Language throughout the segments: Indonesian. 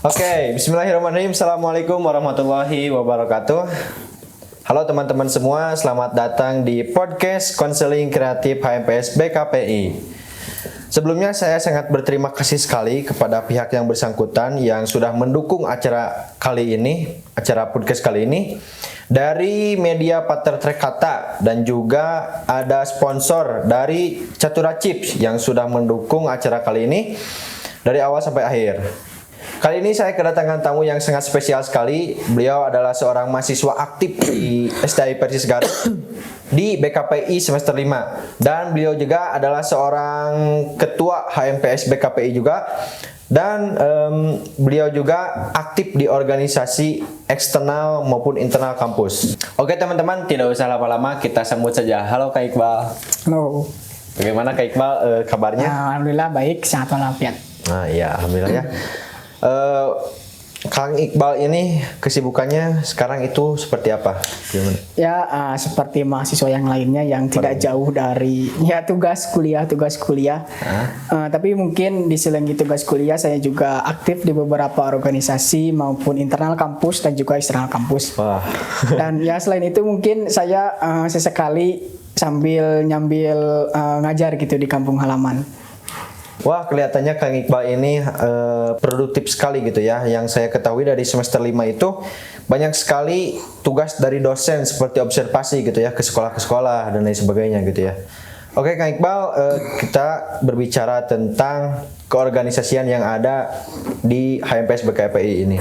Oke, bismillahirrahmanirrahim. Assalamualaikum warahmatullahi wabarakatuh. Halo teman-teman semua, selamat datang di podcast Konseling Kreatif HMPS BKPI. Sebelumnya saya sangat berterima kasih sekali kepada pihak yang bersangkutan yang sudah mendukung acara podcast kali ini. Dari media Pater Trek Kata dan juga ada sponsor dari Catura Chips yang sudah mendukung acara kali ini dari awal sampai akhir. Kali ini saya kedatangan tamu yang sangat spesial sekali. Beliau adalah seorang mahasiswa aktif di STI Persis Garut di BKPI semester 5. Dan beliau juga adalah seorang ketua HMPS BKPI juga. Dan beliau juga aktif di organisasi eksternal maupun internal kampus. Oke teman-teman, tidak usah lama-lama, kita sambut saja. Halo Kak Iqbal. Halo. Bagaimana Kak Iqbal kabarnya? Alhamdulillah baik, sehat walafiat. Nah ya, alhamdulillah ya. Kang Iqbal ini kesibukannya sekarang itu seperti apa? Gimana? Ya seperti mahasiswa yang lainnya yang tidak jauh dari tugas kuliah. Tapi mungkin di selain tugas kuliah saya juga aktif di beberapa organisasi maupun internal kampus dan juga eksternal kampus. Wah. Dan ya selain itu mungkin saya sesekali sambil nyambil ngajar gitu di kampung halaman. Wah, kelihatannya Kang Iqbal ini produktif sekali gitu ya. Yang saya ketahui dari semester 5 itu banyak sekali tugas dari dosen seperti observasi gitu ya ke sekolah dan lain sebagainya gitu ya. Oke Kang Iqbal, kita berbicara tentang keorganisasian yang ada di HMPS BKPI ini.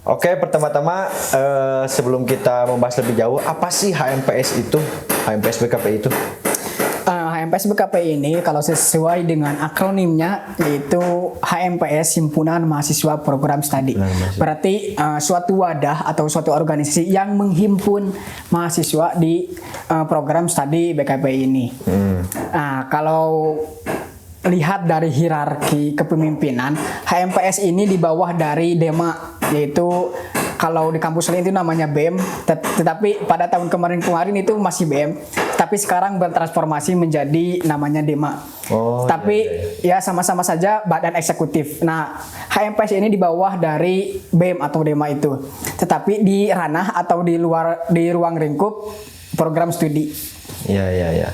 Oke, pertama-tama sebelum kita membahas lebih jauh, apa sih HMPS itu? HMPS BKPI itu? HMPS BKPI ini kalau sesuai dengan akronimnya yaitu HMPS Himpunan Mahasiswa Program Studi. Berarti suatu wadah atau suatu organisasi yang menghimpun mahasiswa di program studi BKPI ini. Nah, kalau lihat dari hierarki kepemimpinan, HMPS ini di bawah dari DEMA, yaitu kalau di kampus lain itu namanya BEM, tetapi pada tahun kemarin itu masih BEM, tapi sekarang bertransformasi menjadi namanya DEMA. Tapi ya sama-sama saja badan eksekutif. Nah, HMPS ini di bawah dari BEM atau DEMA itu, tetapi di ranah atau di ruang lingkup program studi. Ya.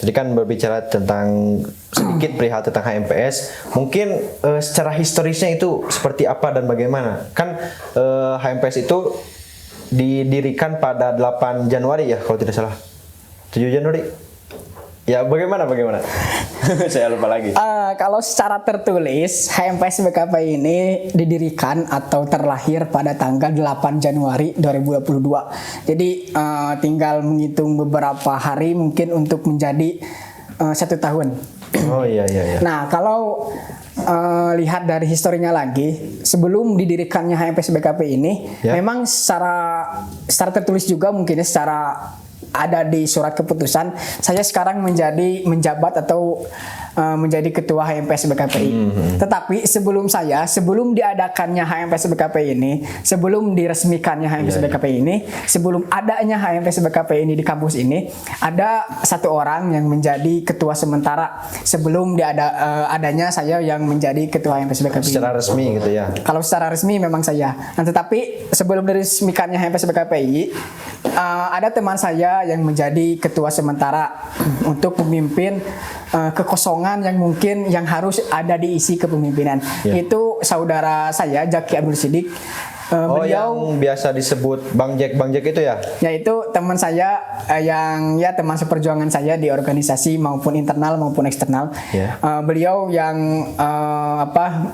Tadi kan berbicara tentang sedikit perihal tentang HMPS. Mungkin secara historisnya itu seperti apa dan bagaimana? Kan HMPS itu didirikan pada 8 Januari ya kalau tidak salah. 7 Januari. Ya bagaimana? Saya lupa lagi. Kalau secara tertulis HMPS BKPI ini didirikan atau terlahir pada tanggal 8 Januari 2022. Jadi tinggal menghitung beberapa hari mungkin untuk menjadi 1 tahun. Oh iya. Nah kalau lihat dari historinya lagi, sebelum didirikannya HMPS BKPI ini, memang secara tertulis juga mungkin secara ada di surat keputusan, saya sekarang menjabat atau menjadi ketua HMPS BKPI. Tetapi sebelum diadakannya HMPS BKPI ini, sebelum diresmikannya HMPS BKPI ini, sebelum adanya HMPS BKPI ini di kampus ini, ada satu orang yang menjadi ketua sementara sebelum adanya saya yang menjadi ketua HMPS BKPI. Secara resmi gitu ya. Kalau secara resmi memang saya. Nah, tetapi sebelum diresmikannya HMPS BKPI, ada teman saya yang menjadi ketua sementara untuk memimpin kekosongan yang harus ada diisi kepemimpinan. Itu saudara saya Jaki Abdul Sidik. Beliau yang biasa disebut Bang Jack itu ya? Yaitu teman saya yang teman seperjuangan saya di organisasi maupun internal maupun eksternal. Beliau yang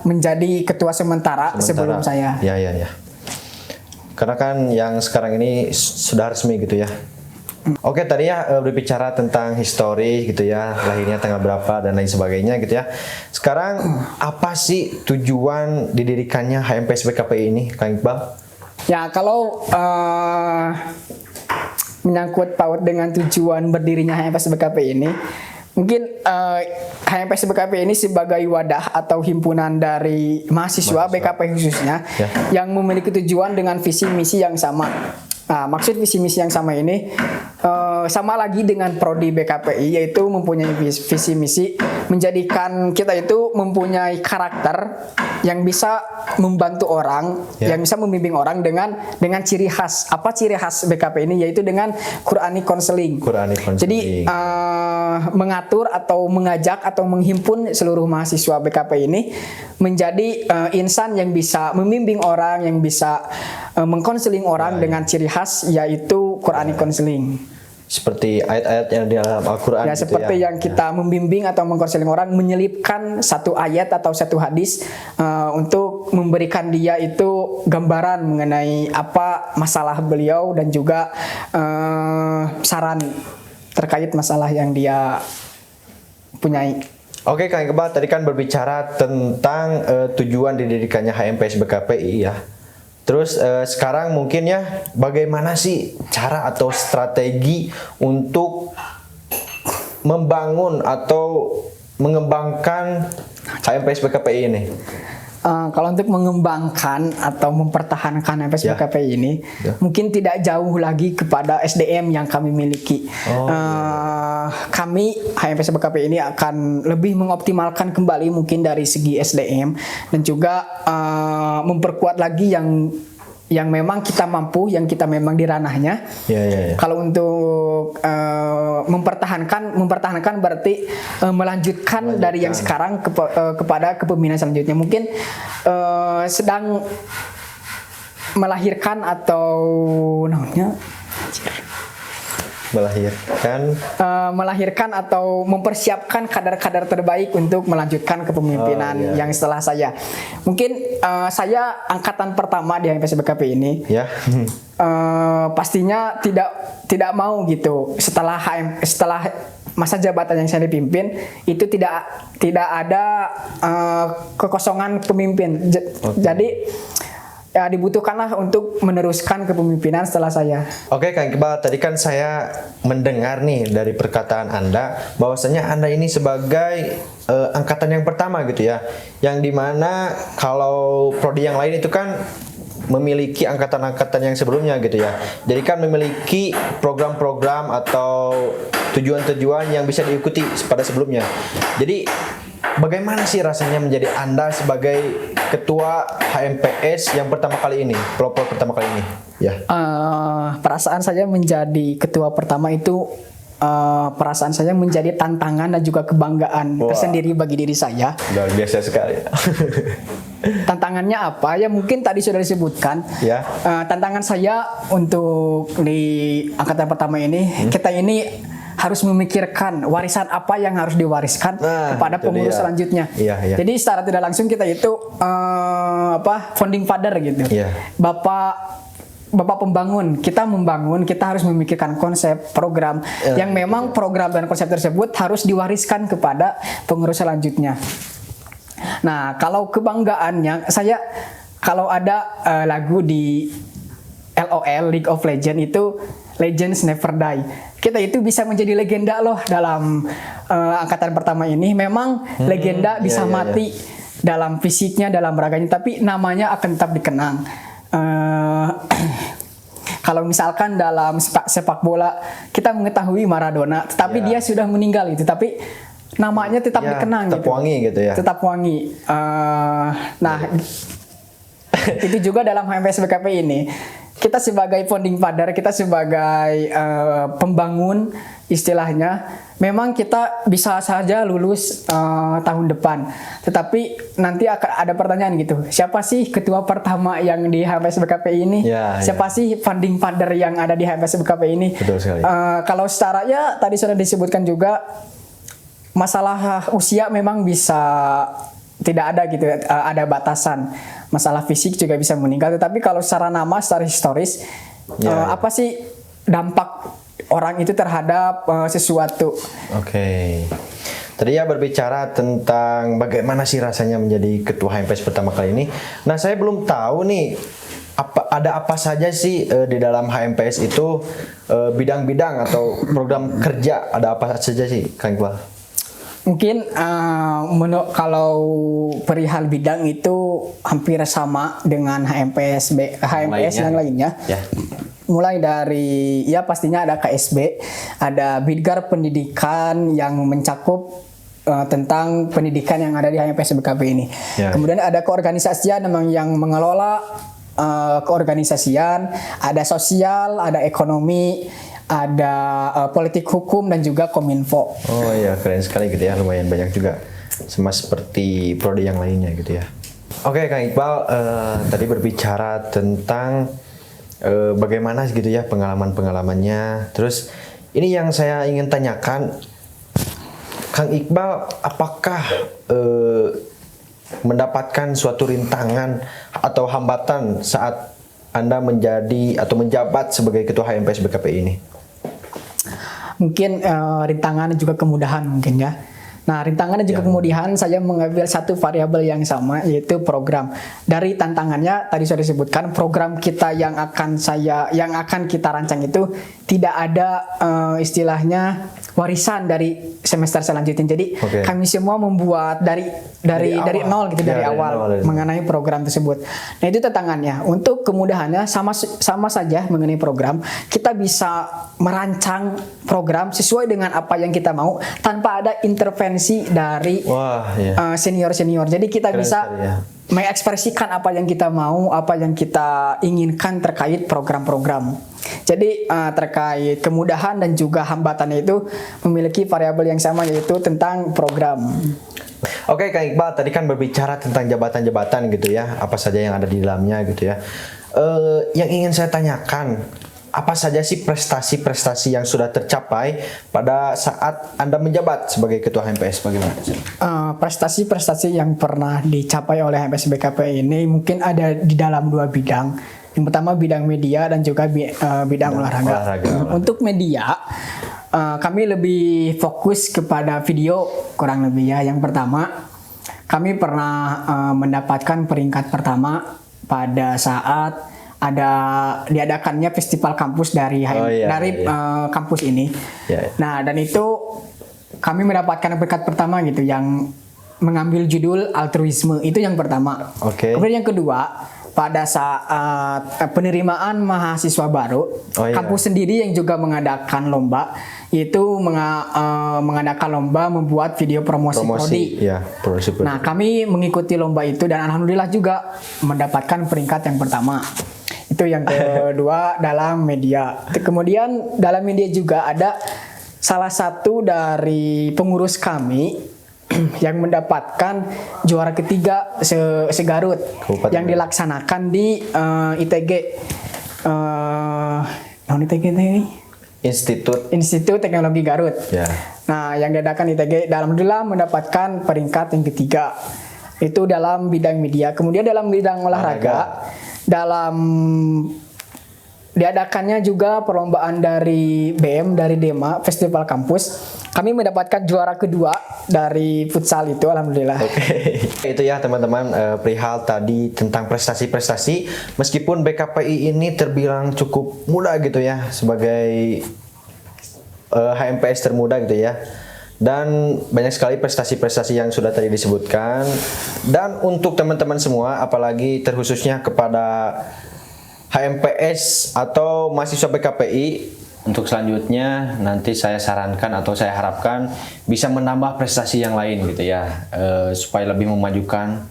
menjadi ketua sementara sebelum saya. Ya. Karena kan yang sekarang ini sudah resmi gitu ya. Oke, tadi ya berbicara tentang histori gitu ya, lahirnya tanggal berapa dan lain sebagainya gitu ya. Sekarang apa sih tujuan didirikannya HMPS BKPI ini, Kang Iqbal? Ya, kalau menyangkut paut dengan tujuan berdirinya HMPS BKPI ini, mungkin HMPS BKPI ini sebagai wadah atau himpunan dari mahasiswa BKPI khususnya yang memiliki tujuan dengan visi misi yang sama. Maksud visi misi yang sama ini sama lagi dengan prodi BKPI, yaitu mempunyai visi misi menjadikan kita itu mempunyai karakter yang bisa membantu orang, yang bisa membimbing orang dengan ciri khas. Apa ciri khas BKPI ini? Yaitu dengan Quranic Counseling. Jadi mengatur atau mengajak atau menghimpun seluruh mahasiswa BKPI ini menjadi insan yang bisa membimbing orang, yang bisa mengkonseling orang dengan ciri khas, yaitu Quranic Counseling. Seperti ayat-ayat yang di dalam Al-Quran ya, gitu seperti yang kita membimbing atau mengkonseling orang, menyelipkan satu ayat atau satu hadis untuk memberikan dia itu gambaran mengenai apa masalah beliau dan juga saran terkait masalah yang dia punyai. Oke, Kang Iqbal tadi kan berbicara tentang tujuan didirikannya HMPS BKPI ya. Terus sekarang mungkin ya, bagaimana sih cara atau strategi untuk membangun atau mengembangkan HMPS BKPI ini? Kalau untuk mengembangkan atau mempertahankan HMPS BKPI ini, mungkin tidak jauh lagi kepada SDM yang kami miliki. Kami HMPS BKPI ini akan lebih mengoptimalkan kembali mungkin dari segi SDM dan juga memperkuat lagi yang memang kita mampu, yang kita memang di ranahnya. Kalau untuk mempertahankan berarti melanjutkan dari yang sekarang kepada kepemimpinan selanjutnya. Mungkin sedang melahirkan atau melahirkan atau mempersiapkan kader-kader terbaik untuk melanjutkan kepemimpinan yang setelah saya. Mungkin saya angkatan pertama di HMPS BKPI ini. Pastinya tidak mau gitu setelah masa jabatan yang saya dipimpin itu tidak ada kekosongan pemimpin. Jadi ya dibutuhkanlah untuk meneruskan kepemimpinan setelah saya. Oke, Kang Iqbal, tadi kan saya mendengar nih dari perkataan Anda bahwasanya Anda ini sebagai angkatan yang pertama gitu ya, yang dimana kalau prodi yang lain itu kan memiliki angkatan-angkatan yang sebelumnya gitu ya. Jadi kan memiliki program-program atau tujuan-tujuan yang bisa diikuti pada sebelumnya. Jadi bagaimana sih rasanya menjadi Anda sebagai ketua HMPS yang pertama kali ini, pelopor pertama kali ini? Perasaan saya menjadi ketua pertama itu perasaan saya menjadi tantangan dan juga kebanggaan tersendiri bagi diri saya. Luar biasa sekali. Tantangannya apa? Ya mungkin tadi sudah disebutkan. Tantangan saya untuk di angkatan pertama ini, kita ini harus memikirkan warisan apa yang harus diwariskan kepada pengurus selanjutnya. Jadi secara tidak langsung kita itu founding father gitu. Bapak pembangun, kita membangun, kita harus memikirkan konsep, program yang memang program dan konsep tersebut harus diwariskan kepada pengurus selanjutnya. Nah, kalau kebanggaannya saya kalau ada lagu di LOL League of Legends itu Legends Never Die. Kita itu bisa menjadi legenda loh dalam angkatan pertama ini. Memang legenda bisa mati dalam fisiknya, dalam raganya, tapi namanya akan tetap dikenang. Kalau misalkan dalam sepak bola kita mengetahui Maradona, tetapi dia sudah meninggal gitu, tapi namanya tetap dikenang tetap gitu. Wangi gitu ya. Tetap wangi. Nah, itu juga dalam HMPS BKPI ini. Kita sebagai founding father, kita sebagai pembangun istilahnya, memang kita bisa saja lulus tahun depan. Tetapi nanti akan ada pertanyaan gitu, siapa sih ketua pertama yang di HMPS BKPI ini? Siapa sih founding father yang ada di HMPS BKPI ini? Betul sekali. Kalau secara tadi sudah disebutkan juga, masalah usia memang bisa tidak ada gitu, ada batasan. Masalah fisik juga bisa meninggal, tetapi kalau secara nama, secara historis, apa sih dampak orang itu terhadap sesuatu? Tadi ya berbicara tentang bagaimana sih rasanya menjadi ketua HMPS pertama kali ini. Nah, saya belum tahu nih ada apa saja sih di dalam HMPS itu, bidang-bidang atau program kerja, ada apa saja sih, Kang Iqbal? Mungkin kalau perihal bidang itu hampir sama dengan HMPS yang lainnya. mulai dari ya pastinya ada KSB, ada Bidgar Pendidikan yang mencakup tentang pendidikan yang ada di HMPS BKP ini. Ya. Kemudian ada keorganisasian memang yang mengelola keorganisasian, ada sosial, ada ekonomi, ada politik hukum dan juga kominfo. Oh iya, keren sekali gitu ya, lumayan banyak juga, sama seperti prodi yang lainnya gitu ya. Oke Kang Iqbal, tadi berbicara tentang bagaimana gitu ya pengalaman-pengalamannya. Terus ini yang saya ingin tanyakan, Kang Iqbal, apakah mendapatkan suatu rintangan atau hambatan saat Anda menjadi atau menjabat sebagai Ketua HMPS BKP ini? Mungkin rintangan dan juga kemudahan mungkin ya. Nah, rintangan dan juga kemudahan saya mengambil satu variabel yang sama, yaitu program. Dari tantangannya tadi sudah disebutkan, program kita yang akan kita rancang itu tidak ada istilahnya warisan dari semester selanjutnya. Jadi kami semua membuat dari nol gitu, dari awal mengenai program tersebut. Nah, itu tantangannya. Untuk kemudahannya sama saja mengenai program, kita bisa merancang program sesuai dengan apa yang kita mau tanpa ada intervensi dari senior-senior. Jadi kita keren bisa mengekspresikan apa yang kita mau, apa yang kita inginkan terkait program-program. Jadi terkait kemudahan dan juga hambatannya itu memiliki variabel yang sama, yaitu tentang program. Oke Kang Iqbal, tadi kan berbicara tentang jabatan-jabatan gitu ya, apa saja yang ada di dalamnya gitu ya. Yang ingin saya tanyakan, apa saja sih prestasi-prestasi yang sudah tercapai pada saat Anda menjabat sebagai Ketua HMPS? Bagaimana? Prestasi-prestasi yang pernah dicapai oleh HMPS BKP ini mungkin ada di dalam dua bidang. Yang pertama bidang media dan juga bidang olahraga. Untuk media, kami lebih fokus kepada video kurang lebih ya. Yang pertama, kami pernah mendapatkan peringkat pertama pada saat diadakannya festival kampus dari kampus ini. Nah, dan itu kami mendapatkan peringkat pertama gitu, yang mengambil judul altruisme, itu yang pertama. Kemudian yang kedua, pada saat penerimaan mahasiswa baru, kampus sendiri yang juga mengadakan lomba, itu mengadakan lomba membuat video promosi prodi. Nah, kami mengikuti lomba itu dan alhamdulillah juga mendapatkan peringkat yang pertama. Itu yang kedua dalam media. Kemudian dalam media juga ada salah satu dari pengurus kami yang mendapatkan juara ketiga se-Garut yang dilaksanakan di ITG. ITG ini? Institut Teknologi Garut. Nah, yang diadakan ITG, alhamdulillah mendapatkan peringkat yang ketiga. Itu dalam bidang media. Kemudian dalam bidang olahraga, diadakannya juga perlombaan dari BM, dari Dema, Festival Kampus. Kami mendapatkan juara kedua dari futsal itu, alhamdulillah. Itu ya teman-teman, perihal tadi tentang prestasi-prestasi. Meskipun BKPI ini terbilang cukup muda gitu ya, sebagai HMPS termuda gitu ya. Dan banyak sekali prestasi-prestasi yang sudah tadi disebutkan. Dan untuk teman-teman semua, apalagi terkhususnya kepada HMPS atau mahasiswa BKPI, untuk selanjutnya nanti saya sarankan atau saya harapkan bisa menambah prestasi yang lain gitu ya, supaya lebih memajukan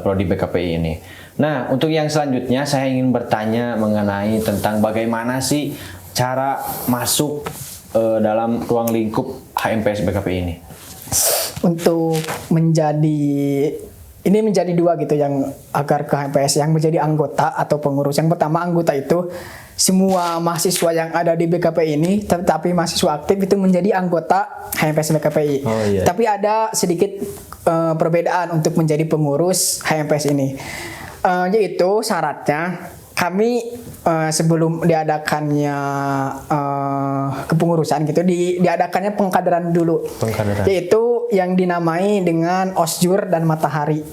prodi BKPI ini. Nah, untuk yang selanjutnya saya ingin bertanya mengenai tentang bagaimana sih cara masuk dalam ruang lingkup HMPS BKPI ini. Untuk menjadi dua gitu yang agar ke HMPS, yang menjadi anggota atau pengurus. Yang pertama, anggota itu semua mahasiswa yang ada di BKPI ini, tetapi mahasiswa aktif itu menjadi anggota HMPS BKPI. Tapi ada sedikit perbedaan untuk menjadi pengurus HMPS ini, yaitu syaratnya kami sebelum diadakannya kepengurusan gitu, diadakannya pengkaderan dulu, yaitu yang dinamai dengan Osjur dan Matahari.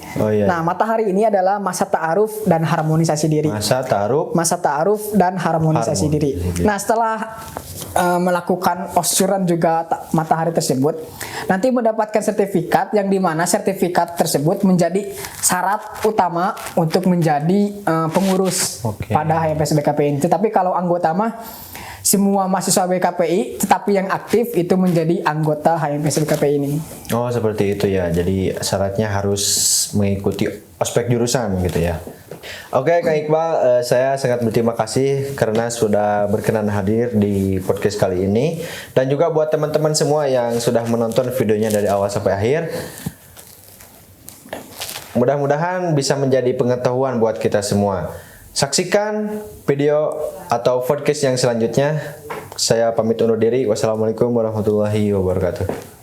Nah, Matahari ini adalah masa ta'aruf dan harmonisasi diri. Masa ta'aruf dan harmonisasi diri. Nah, setelah melakukan osyuran juga matahari tersebut, nanti mendapatkan sertifikat yang dimana sertifikat tersebut menjadi syarat utama untuk menjadi pengurus pada HMPS BKPI ini. Tetapi kalau anggota mah semua mahasiswa BKPI tetapi yang aktif itu menjadi anggota HMPS BKPI ini. Oh, seperti itu ya. Jadi syaratnya harus mengikuti ospek jurusan gitu ya. Oke, Kang Iqbal, saya sangat berterima kasih karena sudah berkenan hadir di podcast kali ini. Dan juga buat teman-teman semua yang sudah menonton videonya dari awal sampai akhir. Mudah-mudahan bisa menjadi pengetahuan buat kita semua. Saksikan video atau podcast yang selanjutnya. Saya pamit undur diri. Wassalamualaikum warahmatullahi wabarakatuh.